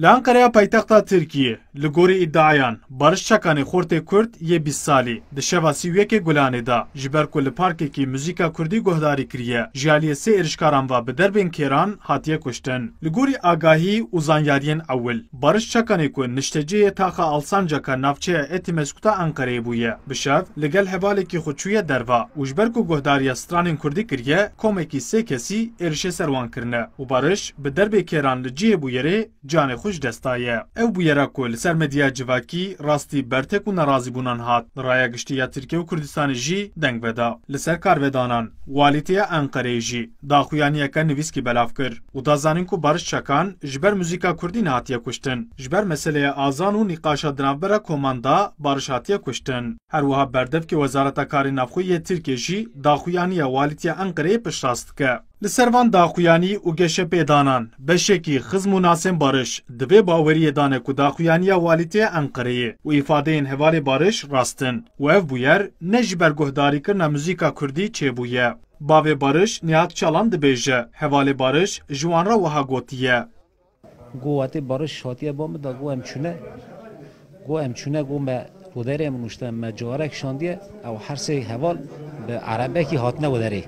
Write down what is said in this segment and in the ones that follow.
لانقره پایتخت ترکیه لگوری ادعایان بارش چکانی خورت کرد یه 20 سالی دشوا سیویک گلانه دا جبر کل پارکی کی موزیکا کردی گهداری کریه جالی سه ارشکاران و به دربین کیران هاتیه کشتن لگوری آگاهی وزانیارین اول بارش چکانی کو نشتجه تاخا السانجاکا نافچه اتمسکوتا انقره بویه بشاف لگل حوالی کی خودشویه دروا و جبر کو گهداری استرانین کردی کریه کومکی سه کسی ارشه سروان کرنه و بارش به درب کیران لجیه بویره جان خوش دستایه او بویره کل سر مدیا جواکی راستی برتک و نرازی بونان هات رای گشتیا ترکیه و کردستان جی دنگ بدا لسر کارودانان والیتیا انقره جی داخویانی که نویس کی بلاف کر و دازانین کو بارش چکان جبر موزیکا کردی نهاتیه کشتن جبر مسئله آزان و نقاشا دنابرا کوماندا بارش هاتیه کشتن هر وها بردف که وزارت کاری نافخوی ترکیه جی داخویانی والیتیا انقره پشتاست که لسروان داخویانی و گشه پیدانان بشکی خزم و ناسم بارش دوی باوری دانه کو داخویانی والیتی انقره و ifade این حوال بارش راستن و اف بویر نجبر گهداری کرنا موزیکا کردی چه بویه باوی بارش نیات چالان دبیجه حوال بارش جوان را وها گوتیه گواتی بارش هاتیه بام دا گو امچونه گو ما وداره منوشته ما جوارک شاندیه او هر سه حوال به عربه کی هاتنه وداره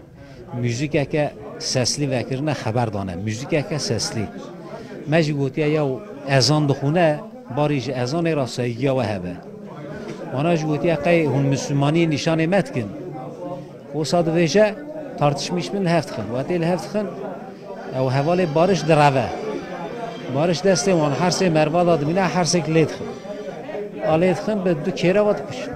موزیکه که سسلی وکرنه خبر دانه موزیکه که سسلی مجی گوتیه یا اذان دخونه باریج اذان راسایی و هبه مناج گوتیه قی هون مسلمانی نشانه متکن و صاد ویجه تارتشمیش من هفت خن و تیل هفت خن او حوال بارش دروه بارش دسته وان هر سه مروا داد مینه هر سه لید خن آلید خن به دو کیره واد کش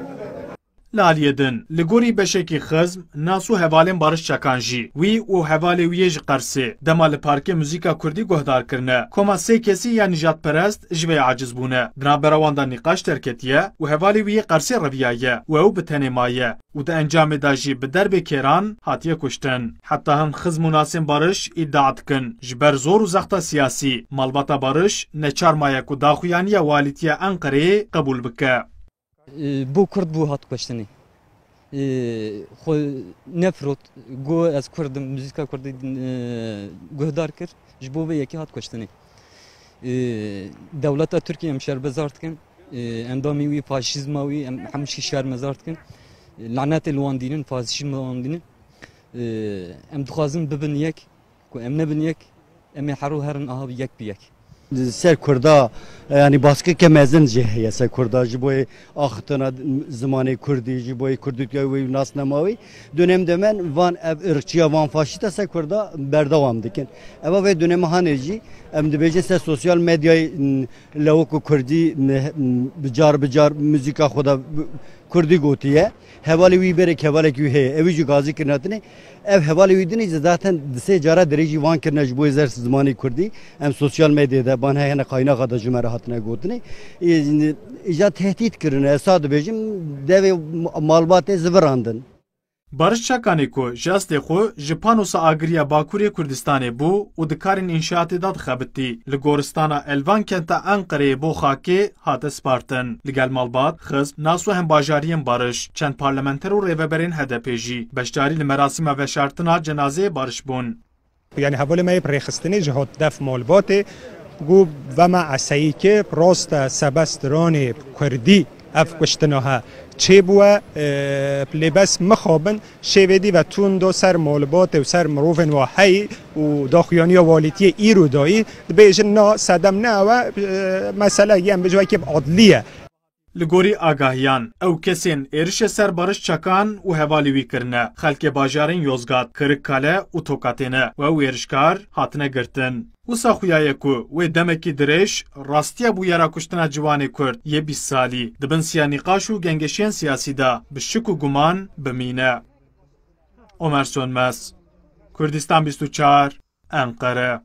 لالیدن لگوری بشکی خزم ناسو حوالین بارش چکانجی وی و حوالی ویج قرسه دمال پارک موزیکا کردی گهدار کرنه کما سه کسی یا نجات پرست جوی عاجز بونه بنابراواندا نقاش ترکتیه و حوالی وی قرسه رویایه و او بتنمایه و ده انجام داجی به درب کیران هاتیه کشتن حتی هم خزم و ناسم بارش ادعات کن جبر زور و زخت سیاسی مالباتا بارش نچار مایک و داخویانی والیتی انقره قبول بکه بو کرد بو هات کشتنی خو نفرت گو از کرد موزیکا کردی گهدار کرد جبو به یکی هات کشتنی دولت ترکیه مشار بزارت کن اندامی وی فاشیزماوی همش شهر مزارت کن لعنت الواندینن فاشیزم الواندینن ام دخوازم ببن یک کو ام نبن یک ام حرو هرن آها یک بیک سر کردا yani baskı kemezin cehiye ser kurda jiboy axtına zamanı kurdi jiboy kurduk ve nas namavi dönemde men van ırkçıya van faşista ser kurda berdavam dikin eva ve dönem haneci emde beje ser sosyal medyayı lavuk kurdi bicar müzika xoda kurdi gotiye hevali wi berek hevali ki he evici gazi kirnatne ev hevali wi dini zaten se cara dereci van kirnaj bu ezer zamanı kurdi em sosyal medyada ban hene kaynak ada cumara hatına gotne ija tehdit kirine esad bejim dev malbate zvrandın بارش چکانی کو جاسته خو جپانوسا آگریا باکوری کردستانی بو و دکارین انشاءات داد خبتی لگورستانا الوان کنتا انقره بو خاکی هات سپارتن لگل مالبات خزم ناسو هم باجارین بارش چند پارلمنتر و ریوبرین هدپیجی بشداری لمراسم و شرطنا جنازه بارش بون یعنی حوالی ما پریخستنی جهات دف مالبات گو و ما عسایی که راست سبستران کردی اف کشتنها چه بوه لباس مخابن شویدی و تون دو سر مالبات و سر مروفن و حی و داخیانی والیتی ایرو دایی بیجن نا صدم نه و مسئله یم بجوه که عدلیه لگوری آگاهیان او کسین ارش سر بارش چکان و حوالی وی کرنه خلک باجارین یوزگات کرکاله و توکاتینه و او ارشکار هاتنه گرتن و ساخویای کو و دمکی درش راستیا بو یرا کشتنا جوانی کرد یه 20 سالی دبن سیا نقاش و گنگشین سیاسی دا بشک و گمان بمینه عمر سونمس کردستان 24 انقره